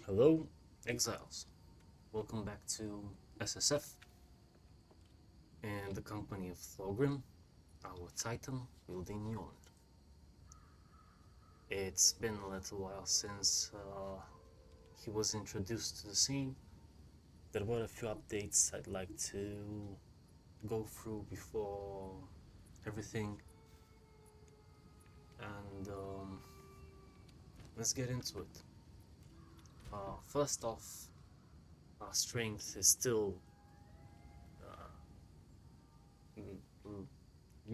Hello, exiles. Welcome back to SSF and the company of Thorgrim, our titan wielding Mjollner. It's been a little while since he was introduced to the scene. There were a few updates I'd like to go through before everything, and let's get into it. First off, our strength is still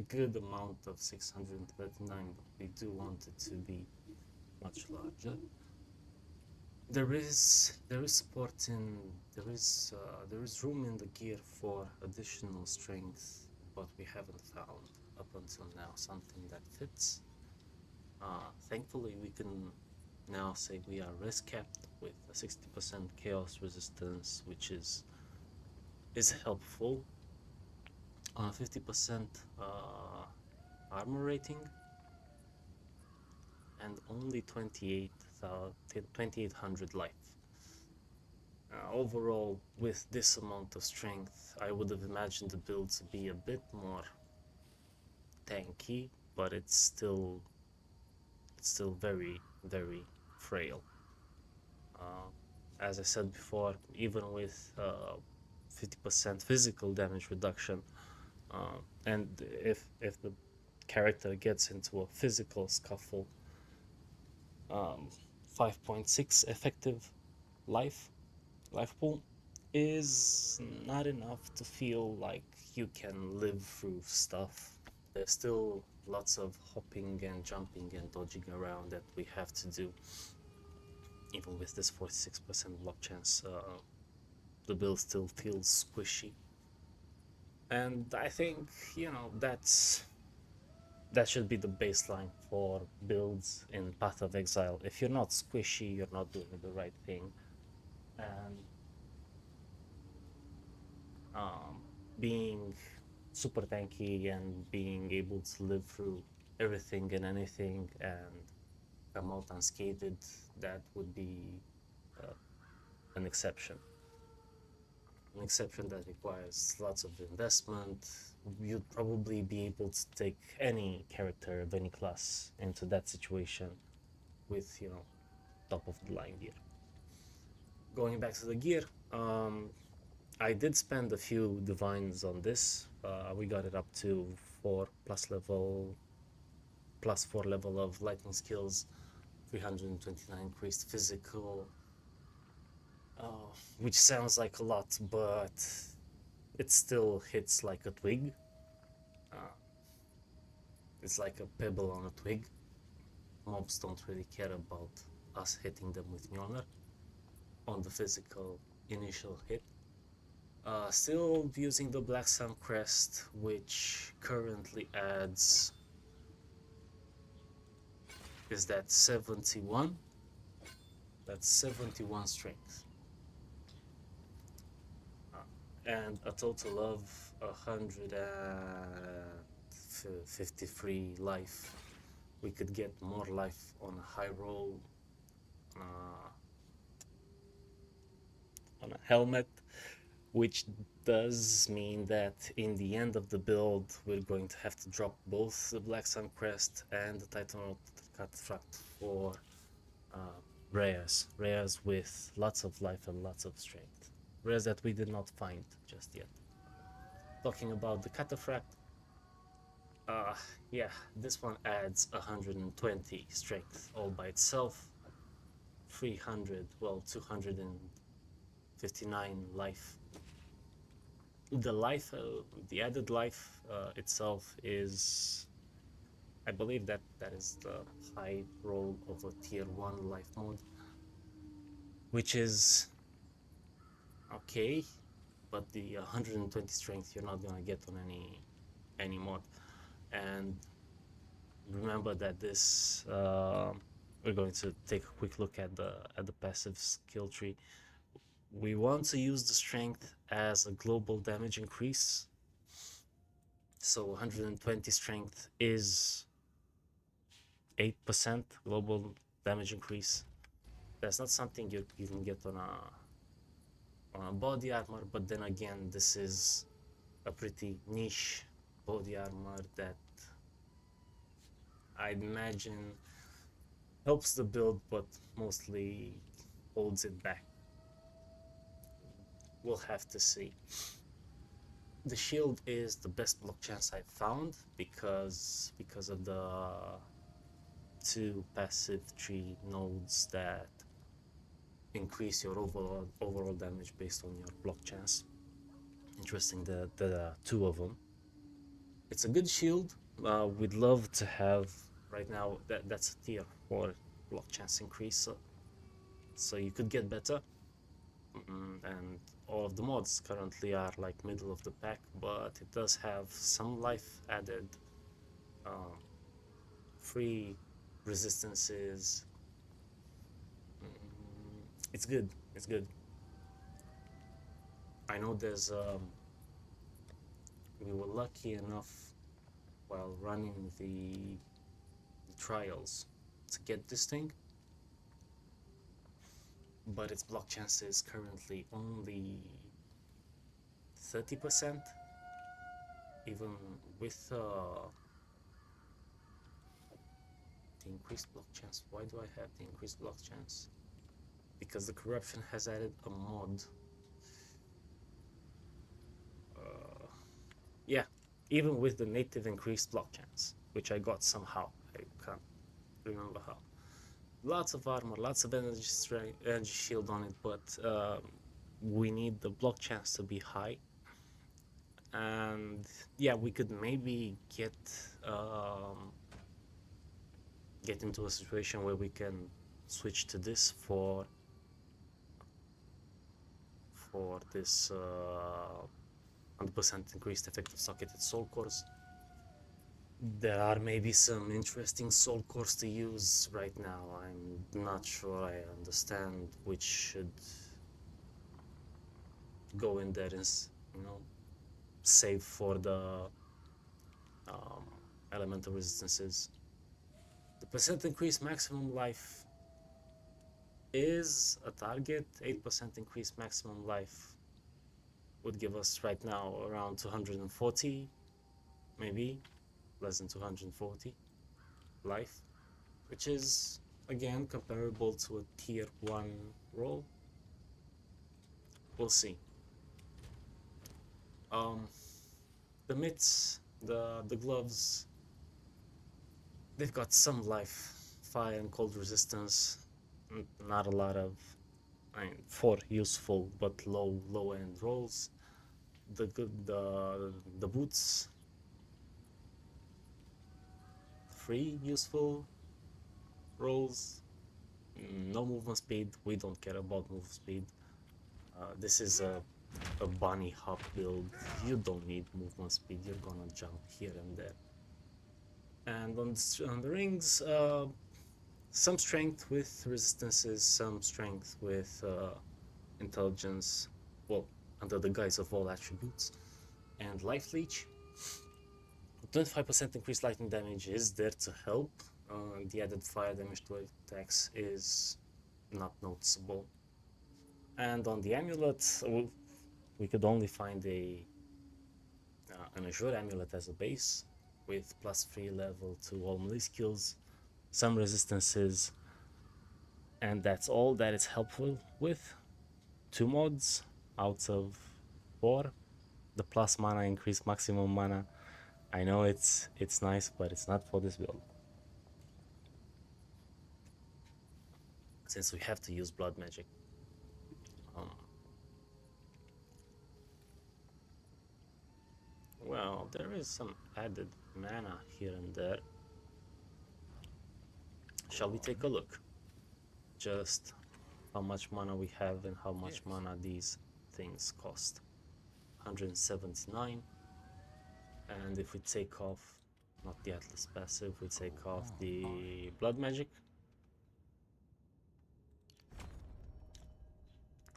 good amount of 639, but we do want it to be much larger. There is support in there is room in the gear for additional strength, but we haven't found up until now something that fits. Thankfully, we can now say we are risk capped with a 60% chaos resistance, which is helpful. On a 50% armor rating and only 2800 life. Overall, with this amount of strength, I would have imagined the build to be a bit more tanky, but it's still very, very frail. As I said before, even with 50% physical damage reduction, and if the character gets into a physical scuffle, 5.6 effective life pool is not enough to feel like you can live through stuff. There's still lots of hopping and jumping and dodging around that we have to do. Even with this 46% block chance, the build still feels squishy. And I think, that should be the baseline for builds in Path of Exile. If you're not squishy, you're not doing the right thing. And being super tanky and being able to live through everything and anything and come out unscathed, that would be an exception. An exception that requires lots of investment. You'd probably be able to take any character of any class into that situation with, top of the line gear. Going back to the gear, I did spend a few divines on this. We got it up to 4 plus 4 level of lightning skills, 329 increased physical, which sounds like a lot, but it still hits like a twig. It's like a pebble on a twig. Mobs don't really care about us hitting them with Mjollner on the physical initial hit. Still using the Black Sun Crest, which currently adds, is that 71? That's 71 strength. And a total of 153 life. We could get more life on a high roll, on a helmet, which does mean that in the end of the build, we're going to have to drop both the Black Sun Crest and the Titan Cataphract for rares with lots of life and lots of strength. Rares that we did not find just yet. Talking about the Cataphract, yeah, this one adds 120 strength all by itself, 259 life. The added life itself is, I believe that is the high roll of a tier 1 life mode, which is okay, but the 120 strength you're not gonna get on any mod. And remember that this we're going to take a quick look at the passive skill tree. We want to use the strength as a global damage increase, so 120 strength is 8% global damage increase. That's not something you can get on a body armor, but then again, this is a pretty niche body armor that I'd imagine helps the build, but mostly holds it back. We'll have to see. The shield is the best block chance I've found because of the two passive tree nodes that increase your overall damage based on your block chance. Interesting, the two of them. It's a good shield. We'd love to have right now that's a tier 4 block chance increase, so you could get better. And all of the mods currently are like middle of the pack, but it does have some life added, free resistances. It's good. It's good. I know there's we were lucky enough while running the trials to get this thing, but its block chance is currently only 30%, even with the increased block chance. Why do I have the increased block chance? Because the corruption has added a mod. Yeah, even with the native increased block chance, which I got somehow. I can't remember how. Lots of armor, lots of energy strength, energy shield on it, but we need the block chance to be high. And yeah, we could maybe get into a situation where we can switch to this for this 100% increased effective socketed soul cores. There are maybe some interesting soul cores to use right now. I'm not sure I understand which should go in there and, save for the elemental resistances. The percent increase maximum life is a target. 8% increase maximum life would give us right now around 240, maybe less than 240 life, which is again comparable to a tier 1 roll. We'll see. The mitts, the gloves, they've got some life, fire and cold resistance, not a lot of, for useful but low end rolls. The boots, 3 useful rolls, no movement speed. We don't care about movement speed. This is a bunny hop build. You don't need movement speed. You're gonna jump here and there. And on the rings, some strength with resistances, some strength with intelligence, well, under the guise of all attributes, and life leech. 25% increased lightning damage is there to help. The added fire damage to attacks is not noticeable. And on the amulet, we could only find an Azure amulet as a base with +3 level to all melee skills, some resistances, and that's all that it's helpful with. 2 mods out of 4. The plus mana increase maximum mana. I know it's nice, but it's not for this build, since we have to use blood magic. Well, there is some added mana here and there. Shall we take a look? Just how much mana we have and how much mana these things cost. 179. And if we take off, not the Atlas passive, we take off the blood magic,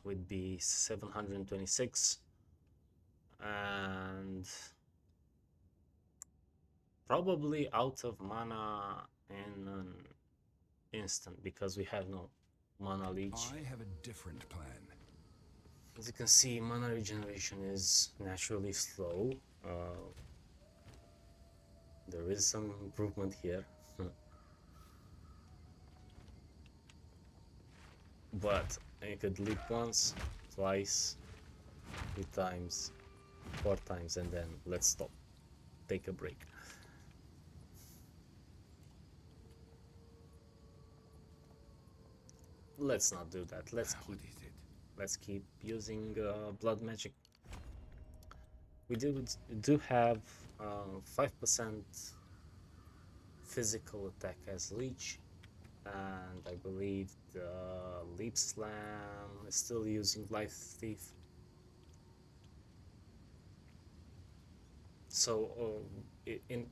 would be 726. And probably out of mana in an instant because we have no mana leech. I have a different plan. As you can see, mana regeneration is naturally slow. There is some improvement here. But you could leap once, twice, 3 times, 4 times, and then let's stop. Take a break. Let's not do that. Let's keep using blood magic. We do have 5% physical attack as leech, and I believe the leap slam is still using life thief. So in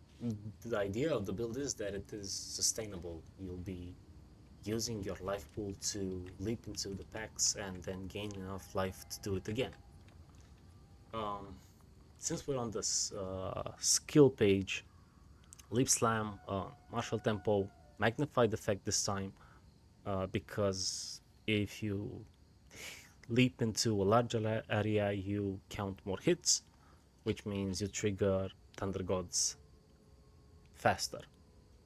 the idea of the build is that it is sustainable. You'll be using your life pool to leap into the packs and then gain enough life to do it again. Since we're on this skill page, leap slam, martial tempo, magnified effect this time, because if you leap into a larger area, you count more hits, which means you trigger Thunder Gods faster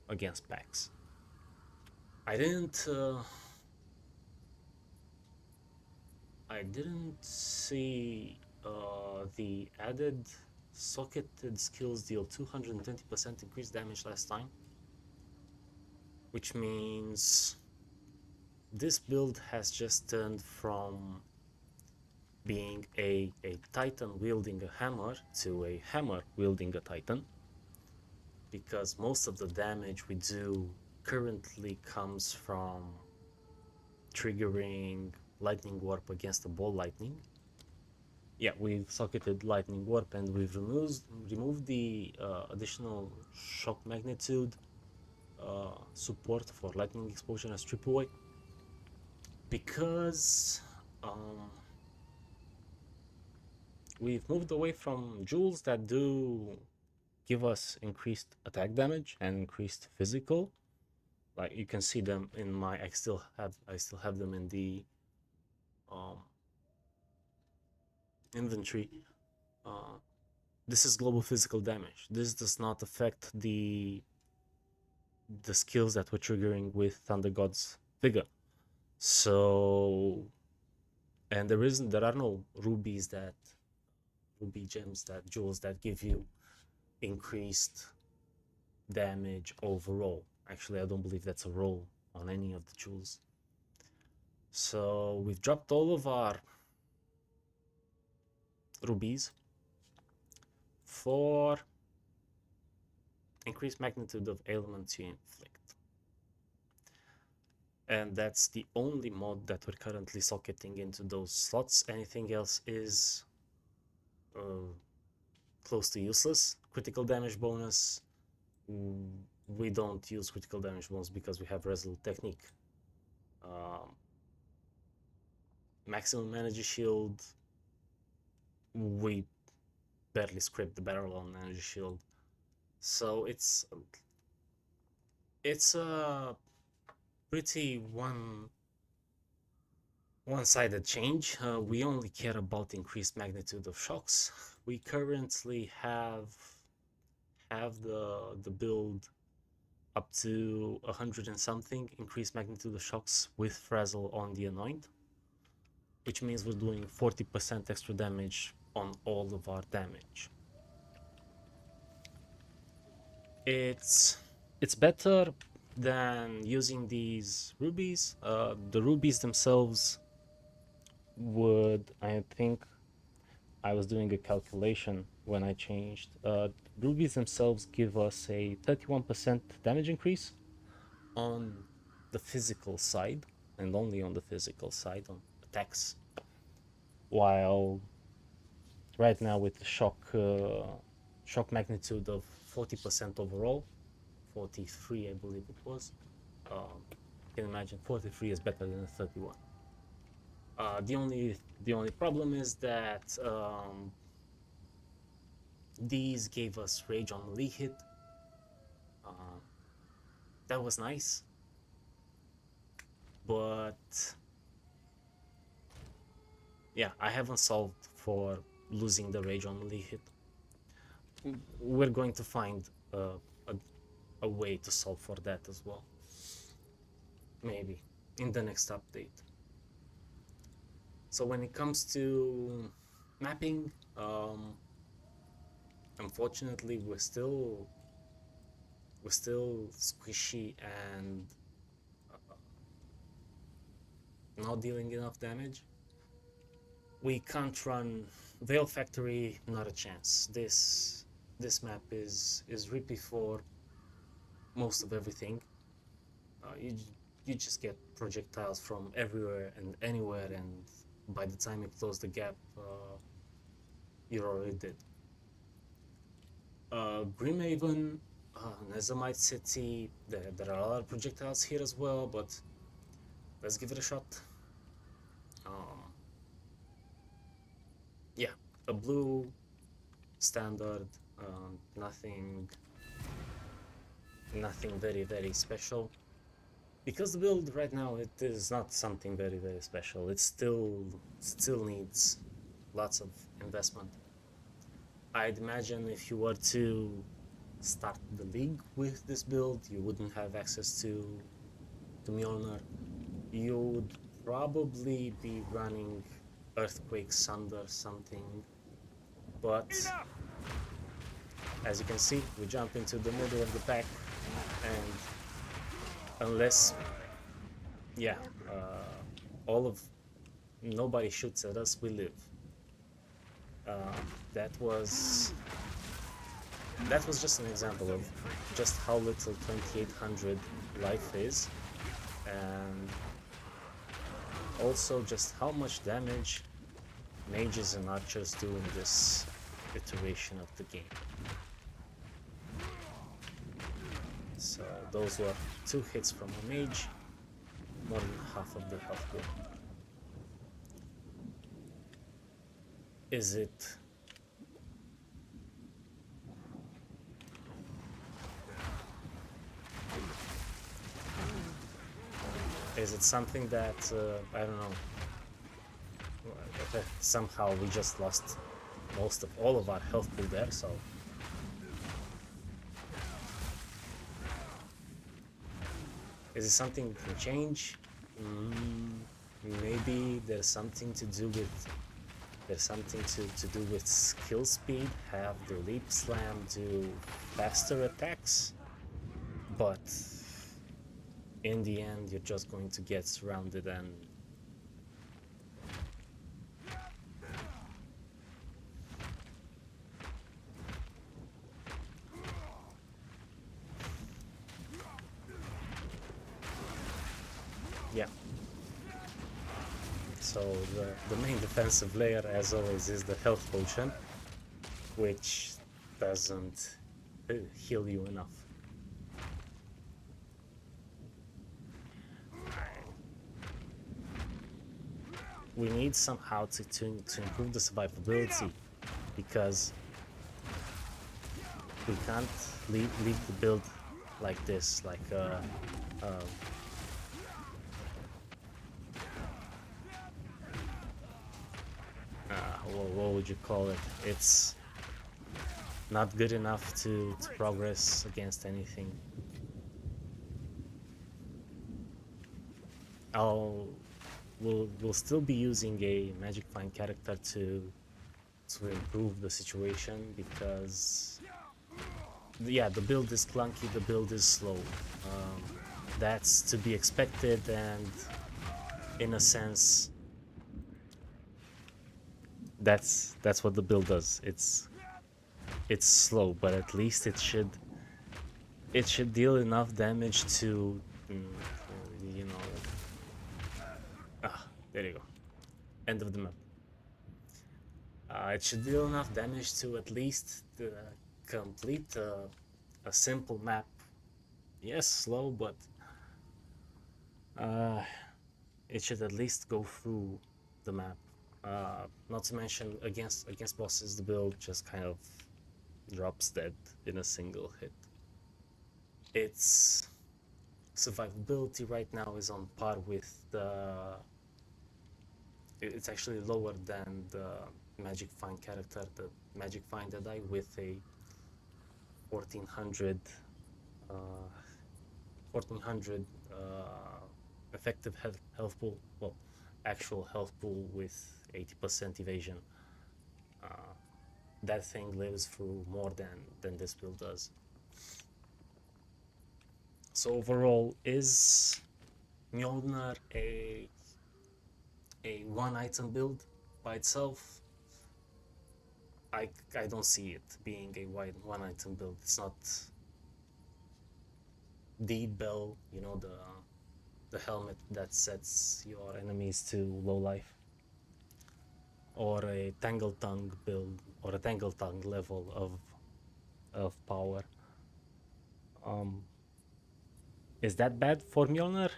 against packs. I didn't see the added socketed skills deal 220% increased damage last time, which means this build has just turned from being a titan wielding a hammer to a hammer wielding a titan, because most of the damage we do currently comes from triggering lightning warp against the ball lightning. Yeah, we've socketed lightning warp and we've removed the additional shock magnitude support for lightning exposure and strip away, because we've moved away from jewels that do give us increased attack damage and increased physical. Like you can see them in my I still have them in the inventory. This is global physical damage. This does not affect the skills that we're triggering with Thunder God's Vigor. So, and there are no ruby gems, that jewels that give you increased damage overall. Actually, I don't believe that's a roll on any of the jewels. So we've dropped all of our rubies for increased magnitude of ailments you inflict. And that's the only mod that we're currently socketing into those slots. Anything else is close to useless. Critical damage bonus, we don't use critical damage bonus because we have Resolute Technique. Maximum energy shield, we barely scrape the barrel on energy shield. So it's a pretty one-sided change. We only care about increased magnitude of shocks. We currently have the build up to 100 and something increased magnitude of shocks with Frazzle on the Anoint, which means we're doing 40% extra damage on all of our damage. It's better than using these rubies. The rubies themselves would, I think, I was doing a calculation when I changed. Rubies themselves give us a 31% damage increase on the physical side, and only on the physical side, on attacks. While right now with the shock magnitude of 40% overall, 43 I believe it was, you can imagine 43 is better than 31. The only problem is that these gave us rage on melee hit. That was nice. but yeah, I haven't solved for losing the rage only hit. We're going to find a, a way to solve for that as well, maybe in the next update. So when it comes to mapping, unfortunately we're still squishy and not dealing enough damage. We can't run Veil Factory, not a chance. This map is rippy for most of everything. You just get projectiles from everywhere and anywhere, and by the time you close the gap, you're already dead. Grimhaven, Nezamite City, there are a lot of projectiles here as well, but let's give it a shot. Um, yeah, a blue standard, nothing very special, because the build right now, it is not something very special. It still needs lots of investment. I'd imagine if you were to start the league with this build, you wouldn't have access to Mjollner. You would probably be running Earthquake Sunder something, but as you can see, we jump into the middle of the pack, and unless, yeah, all of nobody shoots at us, we live. That was just an example of just how little 2800 life is, and also just how much damage mages and archers do in this iteration of the game. So those were 2 hits from a mage, more than half of the health pool. Is it something that I don't know, somehow we just lost most of all of our health pool there, so is it something we can change? Maybe there's something to do with skill speed, have the leap slam do faster attacks, but in the end you're just going to get surrounded and yeah. So the main defensive layer, as always, is the health potion, which doesn't heal you enough. We need somehow to improve the survivability, because we can't leave the build like this, like what would you call it? It's not good enough to progress against anything. We'll still be using a Magic Find character to improve the situation, because yeah, the build is clunky, the build is slow. That's to be expected, and in a sense that's what the build does. It's slow, but at least it should deal enough damage to you know, there you go, end of the map. It should deal enough damage to at least complete a simple map. Yes, slow, but it should at least go through the map. Not to mention, against bosses, the build just kind of drops dead in a single hit. It's survivability right now is on par with the... It's actually lower than the Magic Find character, the Magic Find that I with a 1400 uh, 1400 effective health pool, well, actual health pool with 80% evasion. That thing lives through more than this build does. So overall, is Mjollner a one item build by itself? I don't see it being a one item build. It's not the bell, you know, the helmet that sets your enemies to low life, or a Tangle Tongue build, or a Tangle Tongue level of power. Is that bad for Mjolnir?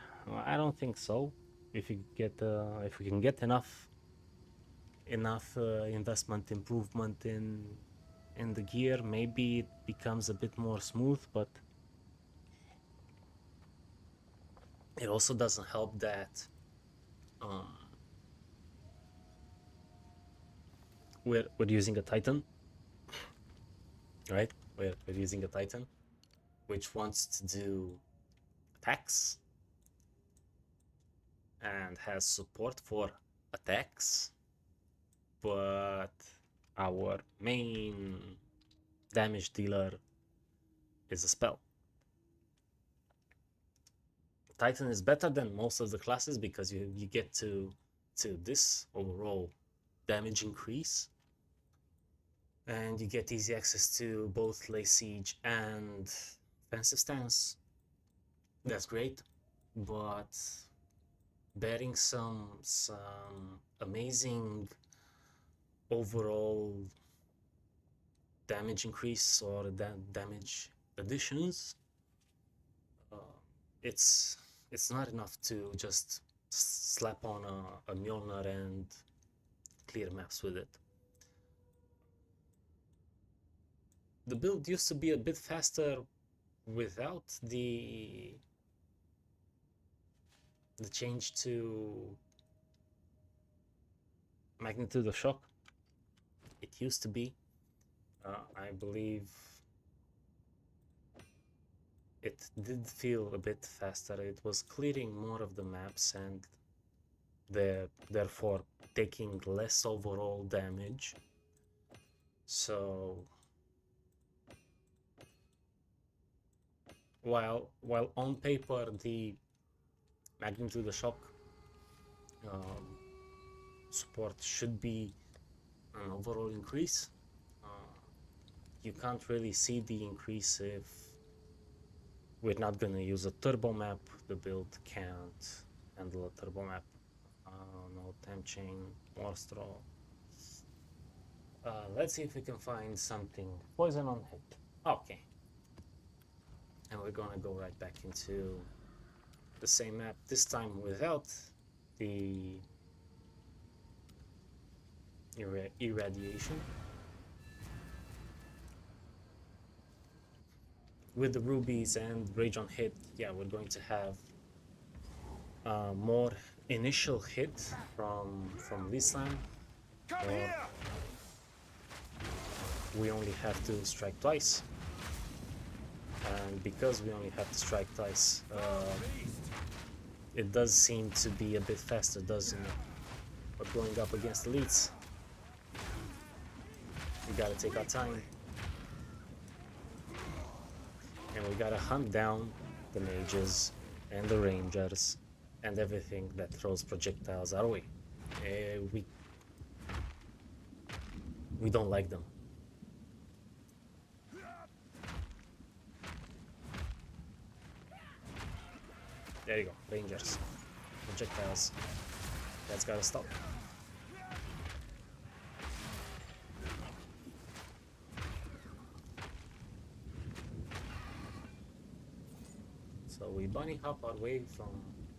I don't think so. If we can get enough investment improvement in the gear, maybe it becomes a bit more smooth. But it also doesn't help that we're using a Titan, right? We're using a Titan, which wants to do attacks and has support for attacks, but our main damage dealer is a spell. Titan is better than most of the classes because you get to this overall damage increase, and you get easy access to both lay siege and offensive stance. That's great, but bearing some amazing overall damage increase or damage additions, it's not enough to just slap on a Mjolnir and clear maps with it. The build used to be a bit faster without the change to magnitude of shock. It used to be, I believe, it did feel a bit faster. It was clearing more of the maps and therefore taking less overall damage. So while on paper the magnitude of shock support should be an overall increase, you can't really see the increase if we're not going to use a turbo map. The build can't handle a turbo map. No temp chain, more straw. Let's see if we can find something. Poison on hit. Okay. And we're gonna go right back into the same map, this time without the irradiation. With the rubies and rage on hit, yeah, we're going to have more initial hit from Lislam. We only have to strike twice, and because we only have to strike twice, it does seem to be a bit faster, doesn't it? But going up against elites, we gotta take our time, and we gotta hunt down the mages and the rangers and everything that throws projectiles our way. We don't like them. There you go, rangers, projectiles. That's gotta stop. So we bunny hop our way from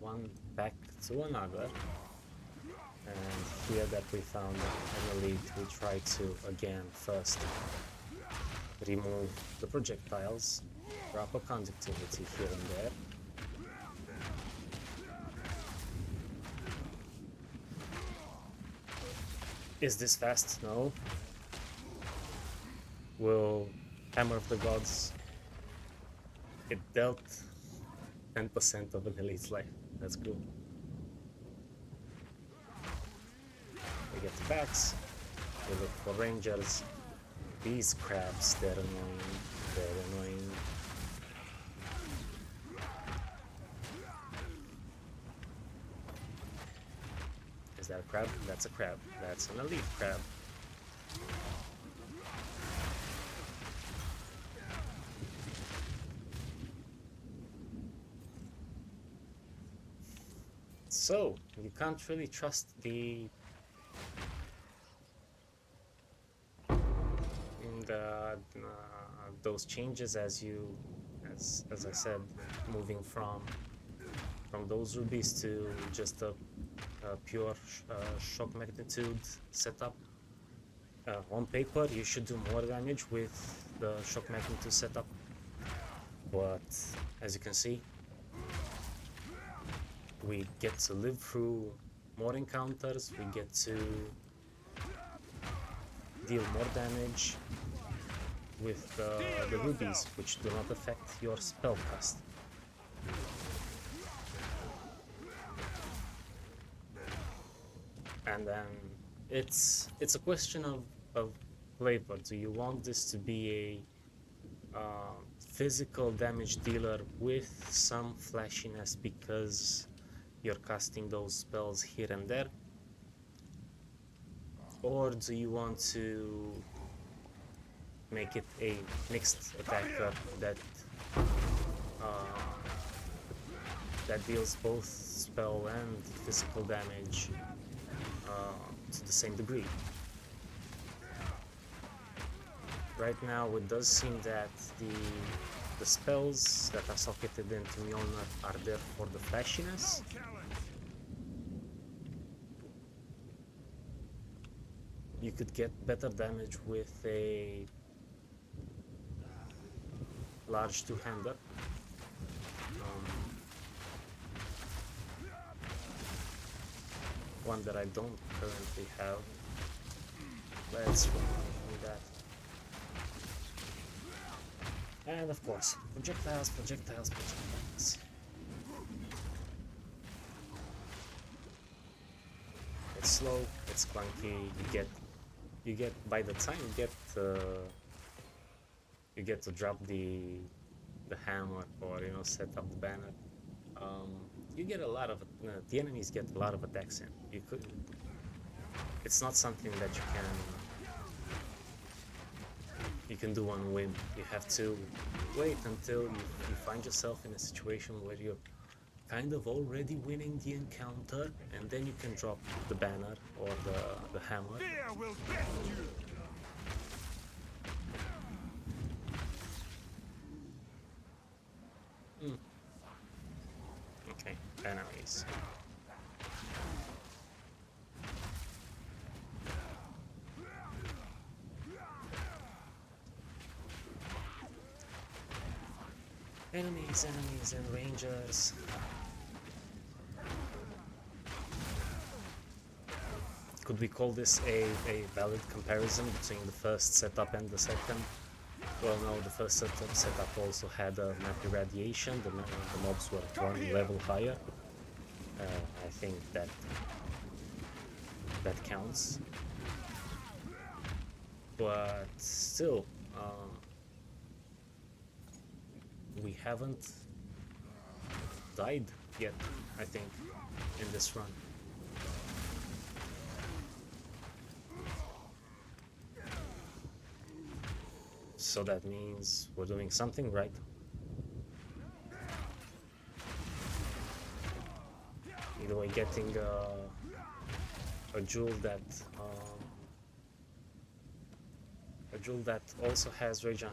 one pack to another, and here that we found an elite, we try to again first remove the projectiles, drop a conductivity here and there, Is this fast? No. Will Hammer of the Gods... It dealt 10% of an elite's life. That's cool. We get the backs. We look for rangers. These crabs, they're annoying. They're annoying. Is that a crab? That's a crab. That's an elite crab. So, you can't really trust those changes as I said, moving from those rubies to just a pure shock magnitude setup. On paper, you should do more damage with the shock magnitude setup, but as you can see, we get to live through more encounters, we get to deal more damage with the rubies, which do not affect your spell cast. And then it's a question of flavor. Do you want this to be a physical damage dealer with some flashiness because you're casting those spells here and there? Or do you want to make it a mixed attacker that deals both spell and physical damage to the same degree? Right now, it does seem that the spells that are socketed into Mjollner are there for the flashiness. You could get better damage with a large two-hander. One that I don't currently have. Let's remove that. And of course, projectiles, projectiles, projectiles. It's slow, it's clunky. You get by the time you get to drop the hammer or set up the banner. You get a lot of the enemies get a lot of attacks in. It's not something that you can do on whim. You have to wait until you find yourself in a situation where you're kind of already winning the encounter, and then you can drop the banner or the hammer. Fear will get you. Okay, enemies. Enemies and rangers. Could we call this a valid comparison between the first setup and the second? Well, no, the first setup also had a map irradiation. The mobs were one level higher. I think that counts. But still, we haven't died yet, I think, in this run. So that means we're doing something right. Either way, getting a jewel that also has rage on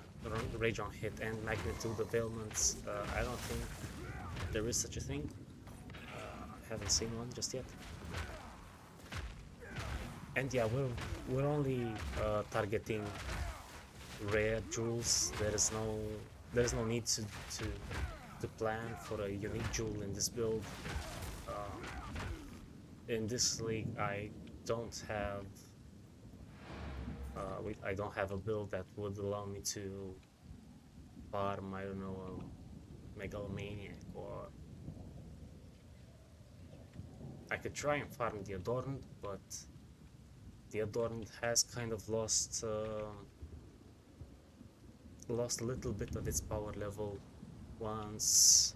hit and magnitude availments. I don't think there is such a thing. I haven't seen one just yet. And yeah, we're only targeting rare jewels. There is no need to plan for a unique jewel in this build. In this league, I don't have I don't have a build that would allow me to farm, I don't know, a Megalomaniac, or I could try and farm the Adorned, but the Adorned has kind of lost a little bit of its power level once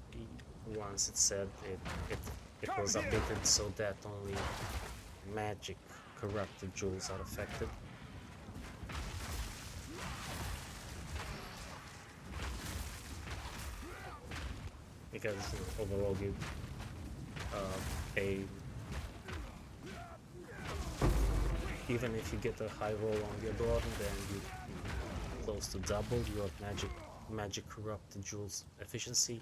once it said it it was updated so that only magic corrupted jewels are affected. Because overall you pay, even if you get a high roll on the Adorn, then you close to double your magic corrupted jewels efficiency.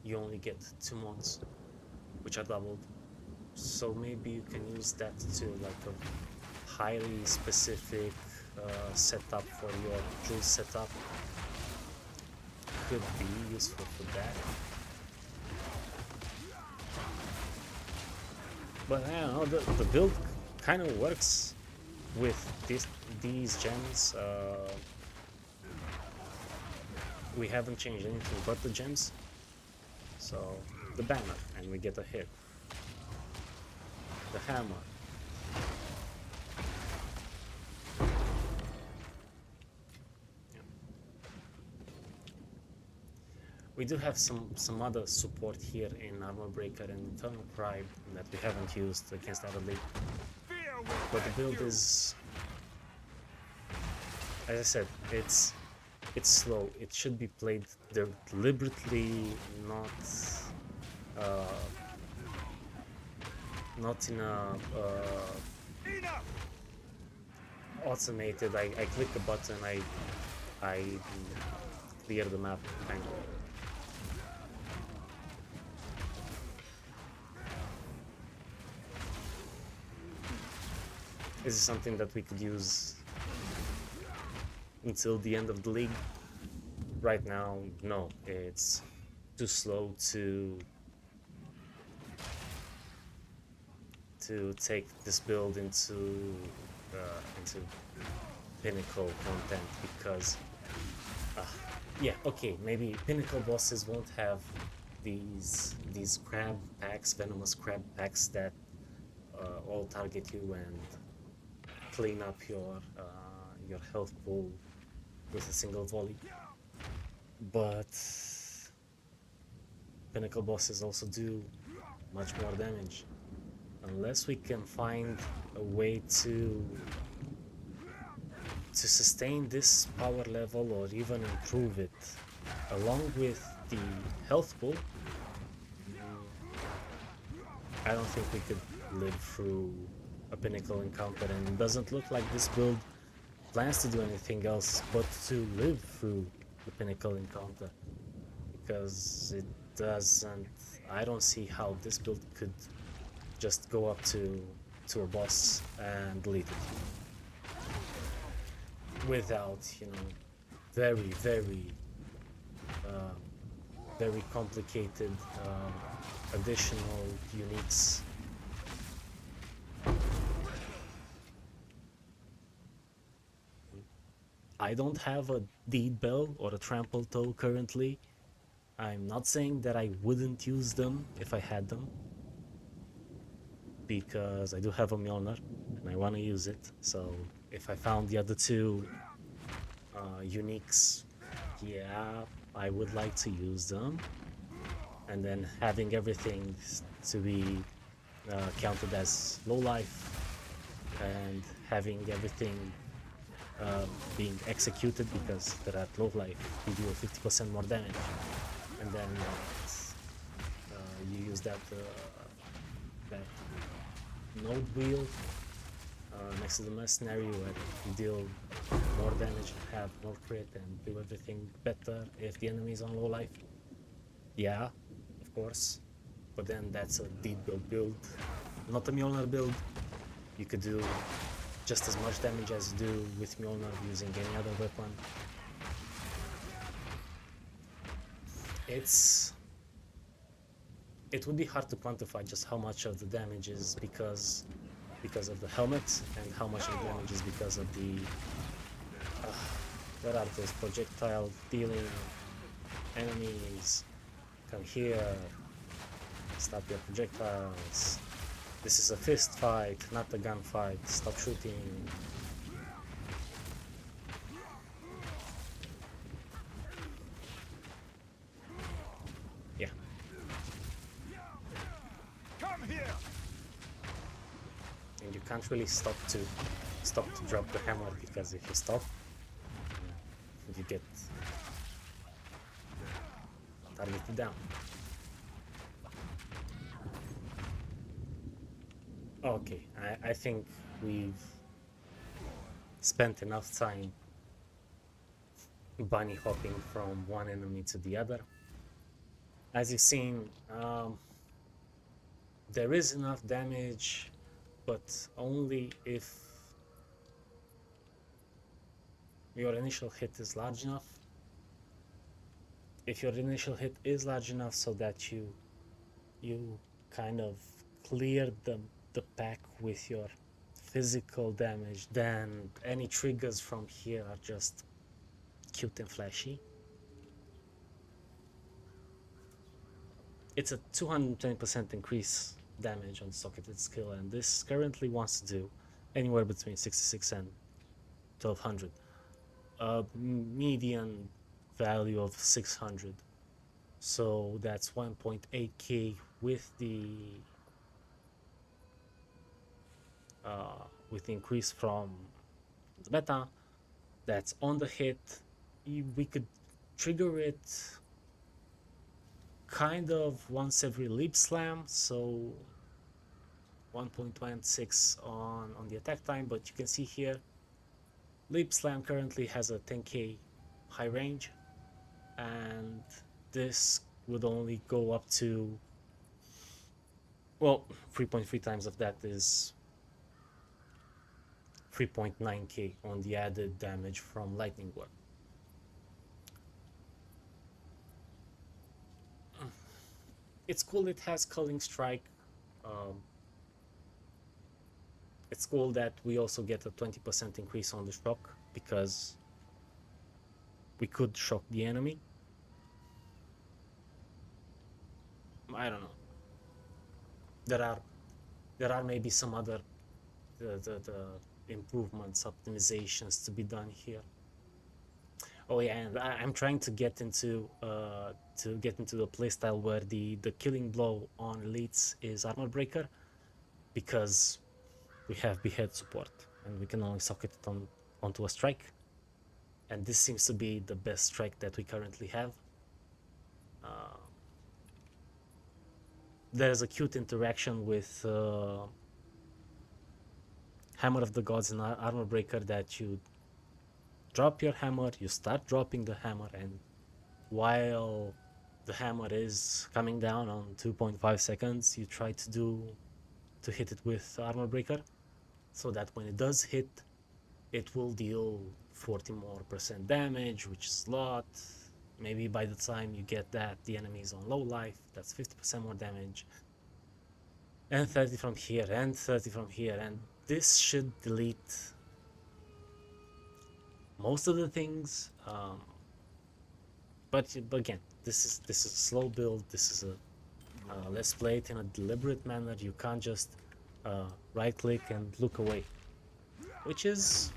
You only get 2 mons, which are doubled. So maybe you can use that to like a highly specific setup for your jewel setup. Could be useful for that. But I don't know, the build kind of works with these gems. We haven't changed anything but the gems. So the banner, and we get a hit. The hammer. Yeah. We do have some other support here in Armor Breaker and Infernal Pride that we haven't used against other league. But the build is, as I said, it's slow. It should be played deliberately, not in a automated. I click a button, I clear the map kind of. This is something that we could use until the end of the league. Right now, no, it's too slow to take this build into pinnacle content, because yeah, okay, maybe pinnacle bosses won't have these crab packs, venomous crab packs that all target you and clean up your health pool with a single volley. But pinnacle bosses also do much more damage. Unless we can find a way to sustain this power level or even improve it along with the health pool, I don't think we could live through a pinnacle encounter, and it doesn't look like this build plans to do anything else but to live through the pinnacle encounter, because it doesn't. I don't see how this build could just go up to a boss and delete it without, very very complicated additional uniques. I don't have a Deed Bell or a Trample Toe currently. I'm not saying that I wouldn't use them if I had them, because I do have a Mjollner and I want to use it. So if I found the other two uniques, yeah, I would like to use them. And then having everything to be counted as low life, and having everything being executed, because they're at low life, you deal 50% more damage, and then you use that node wheel next to the mercenary, where you deal more damage and have more crit and do everything better if the enemy is on low life. Yeah, of course, but then that's a deep build, not a Mjollner build. You could do just as much damage as you do with Mjollner using any other weapon. It would be hard to quantify just how much of the damage is because because of the helmet, and how much of the damage is because of the what are those projectile dealing enemies. Come here, stop your projectiles. This is a fist fight, not a gunfight. Stop shooting. Yeah. Come here. And you can't really stop to drop the hammer, because if you stop, you get targeted down. Okay, I think we've spent enough time bunny hopping from one enemy to the other. As you've seen, there is enough damage, but only if your initial hit is large enough. If your initial hit is large enough so that you kind of clear the pack with your physical damage, then any triggers from here are just cute and flashy. It's a 220% increase damage on socketed skill, and this currently wants to do anywhere between 66 and 1200. A median value of 600. So that's 1.8k with the increase from the beta. That's on the hit. We could trigger it kind of once every leap slam, so 1.16 on the attack time. But you can see here, leap slam currently has a 10k high range, and this would only go up to, well, 3.3 times of that is 3.9k on the added damage from lightning ward. It's cool it has culling strike. It's cool that we also get a 20% increase on the shock, because we could shock the enemy. I don't know. There are maybe some other the improvements, optimizations to be done here. Oh yeah, and I'm trying to get into the playstyle where the killing blow on elites is armor breaker, because we have behead support and we can only socket it onto a strike, and this seems to be the best strike that we currently have. There's a cute interaction with Hammer of the Gods and Armor Breaker, that you drop your hammer, you start dropping the hammer, and while the hammer is coming down on 2.5 seconds, you try to hit it with Armor Breaker, so that when it does hit, it will deal 40% more damage, which is a lot. Maybe by the time you get that, the enemy is on low life. That's 50% more damage, and 30 from here, and 30 from here, and this should delete most of the things. But again, this is a slow build. This is let's play it in a deliberate manner. You can't just right click and look away, which is,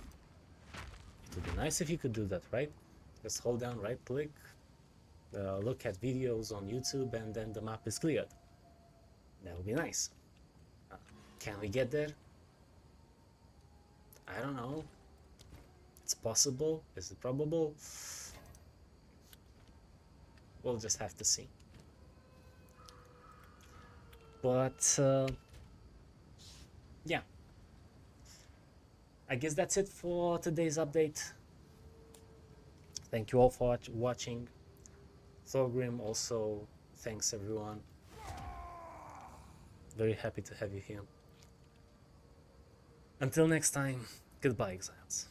it would be nice if you could do that, right? Just hold down right click, look at videos on YouTube, and then the map is cleared. That would be nice. Can we get there? I don't know. It's possible. Is it probable? We'll just have to see. But yeah, I guess that's it for today's update. Thank you all for watching. Thorgrim, also thanks everyone. Very happy to have you here. Until next time, goodbye, exiles.